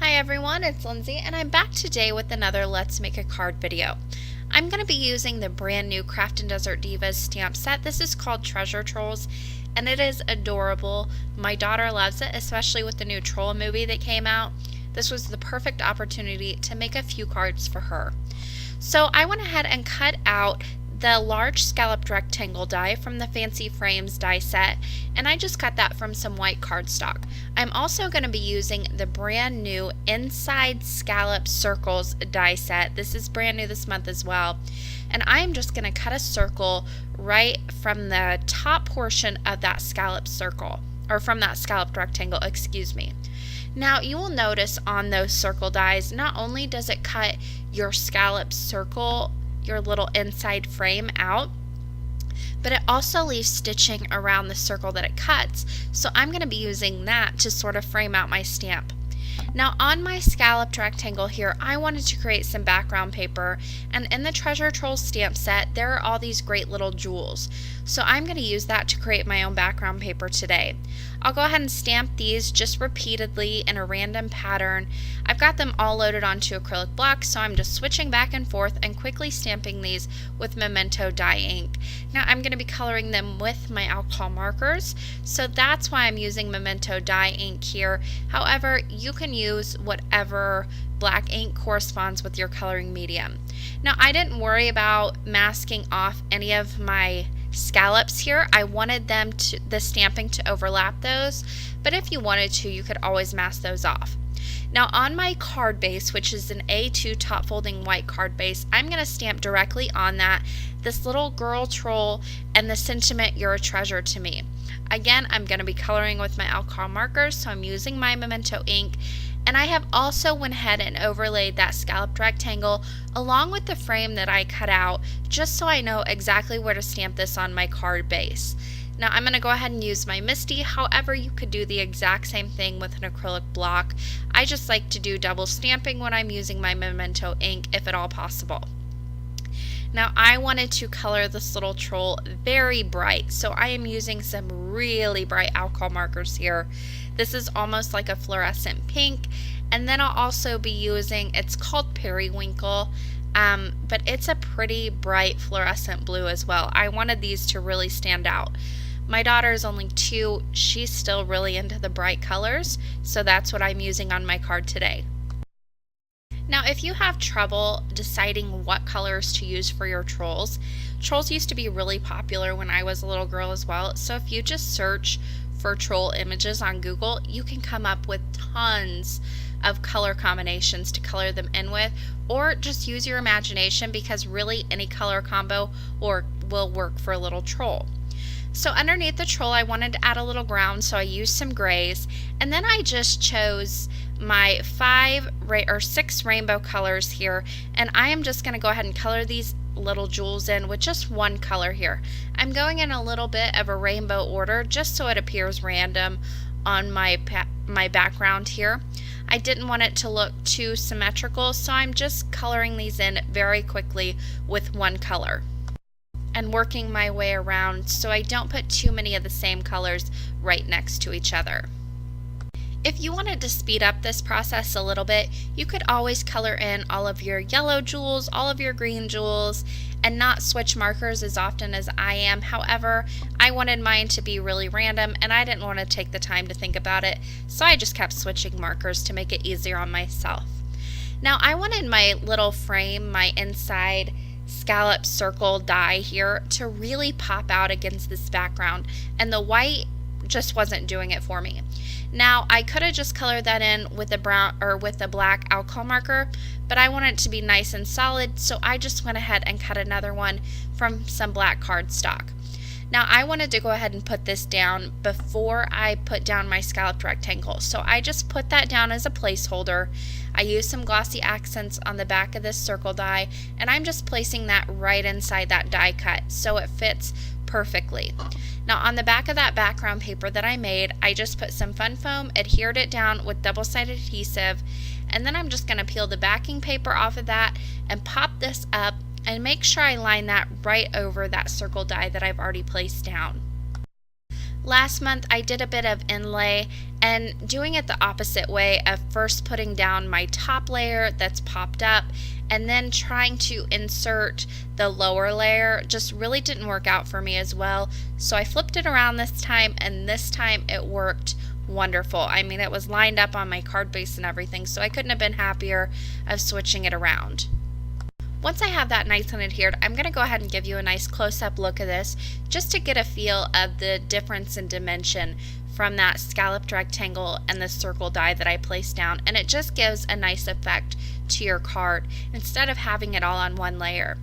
Hi everyone, it's Lindsay and I'm back today with another Let's Make a Card video. I'm going to be using the brand new Craftin Desert Divas stamp set. This is called Treasure Trolls and it is adorable. My daughter loves it, especially with the new Troll movie that came out. This was the perfect opportunity to make a few cards for her. So I went ahead and cut out the large scalloped rectangle die from the Fancy Frames die set, and I just cut that from some white cardstock. I'm also going to be using the brand new Inside Scallop Circles die set. This is brand new this month as well, and I'm just going to cut a circle right from the top portion of that scalloped circle, or from that scalloped rectangle, excuse me. Now you will notice on those circle dies, not only does it cut your scalloped circle, your little inside frame out, but it also leaves stitching around the circle that it cuts. So I'm going to be using that to sort of frame out my stamp. Now on my scalloped rectangle here, I wanted to create some background paper, and in the Treasure Trolls stamp set, there are all these great little jewels. So I'm going to use that to create my own background paper today. I'll go ahead and stamp these just repeatedly in a random pattern. I've got them all loaded onto acrylic blocks, so I'm just switching back and forth and quickly stamping these with Memento dye ink. Now I'm going to be coloring them with my alcohol markers, so that's why I'm using Memento dye ink here. However, you can use whatever black ink corresponds with your coloring medium. Now I didn't worry about masking off any of my scallops here. I wanted the stamping to overlap those, but if you wanted to, you could always mask those off. Now on my card base, which is an A2 top folding white card base, I'm going to stamp directly on that this little girl troll and the sentiment, "You're a treasure to me." Again, I'm going to be coloring with my alcohol markers, so I'm using my Memento ink, and I have also went ahead and overlaid that scalloped rectangle along with the frame that I cut out, just so I know exactly where to stamp this on my card base. Now I'm going to go ahead and use my Misty. However, you could do the exact same thing with an acrylic block. I just like to do double stamping when I'm using my Memento ink, if at all possible. Now I wanted to color this little troll very bright, so I am using some really bright alcohol markers here. This is almost like a fluorescent pink, and then I'll also be using, it's called Periwinkle, but it's a pretty bright fluorescent blue as well. I wanted these to really stand out. My daughter is only 2, she's still really into the bright colors, so that's what I'm using on my card today. Now if you have trouble deciding what colors to use for your trolls, trolls used to be really popular when I was a little girl as well, so if you just search for troll images on Google, you can come up with tons of color combinations to color them in with, or just use your imagination, because really any color combo will work for a little troll. So underneath the troll, I wanted to add a little ground, so I used some grays, and then I just chose my 6 rainbow colors here, and I am just going to go ahead and color these little jewels in with just one color here. I'm going in a little bit of a rainbow order just so it appears random on my background here. I didn't want it to look too symmetrical, so I'm just coloring these in very quickly with one color and working my way around so I don't put too many of the same colors right next to each other. If you wanted to speed up this process a little bit, you could always color in all of your yellow jewels, all of your green jewels, and not switch markers as often as I am. However, I wanted mine to be really random and I didn't want to take the time to think about it, so I just kept switching markers to make it easier on myself. Now I wanted my little frame, my inside scallop circle die here, to really pop out against this background, and the white just wasn't doing it for me. Now I could have just colored that in with a brown or with a black alcohol marker, but I want it to be nice and solid, so I just went ahead and cut another one from some black cardstock. Now I wanted to go ahead and put this down before I put down my scalloped rectangle, so I just put that down as a placeholder. I used some glossy accents on the back of this circle die, and I'm just placing that right inside that die cut so it fits perfectly. Now on the back of that background paper that I made, I just put some fun foam, adhered it down with double-sided adhesive, and then I'm just going to peel the backing paper off of that and pop this up and make sure I line that right over that circle die that I've already placed down. Last month I did a bit of inlay and doing it the opposite way of first putting down my top layer that's popped up and then trying to insert the lower layer just really didn't work out for me as well. So I flipped it around this time, and this time it worked wonderful. I mean, it was lined up on my card base and everything, so I couldn't have been happier of switching it around. Once I have that nice and adhered, I'm going to go ahead and give you a nice close-up look of this just to get a feel of the difference in dimension from that scalloped rectangle and the circle die that I placed down, and it just gives a nice effect to your card instead of having it all on one layer.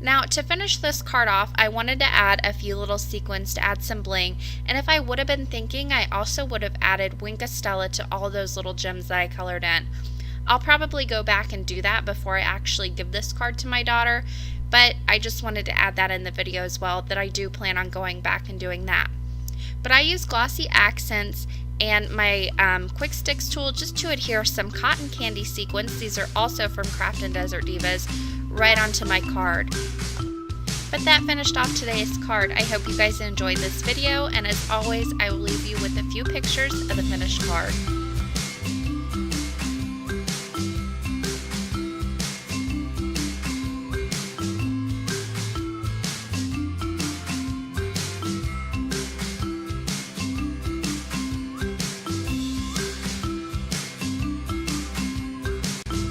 Now, to finish this card off, I wanted to add a few little sequins to add some bling, and if I would have been thinking, I also would have added Wink of Stella to all those little gems that I colored in. I'll probably go back and do that before I actually give this card to my daughter, but I just wanted to add that in the video as well, that I do plan on going back and doing that. But I use glossy accents and my quick sticks tool just to adhere some cotton candy sequins. These are also from Craftin Desert Divas, right onto my card. But that finished off today's card. I hope you guys enjoyed this video, and as always, I will leave you with a few pictures of the finished card.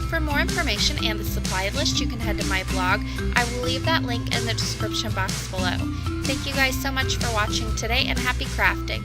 For more information and the supply list, you can head to my blog. I will leave that link in the description box below. Thank you guys so much for watching today, and happy crafting!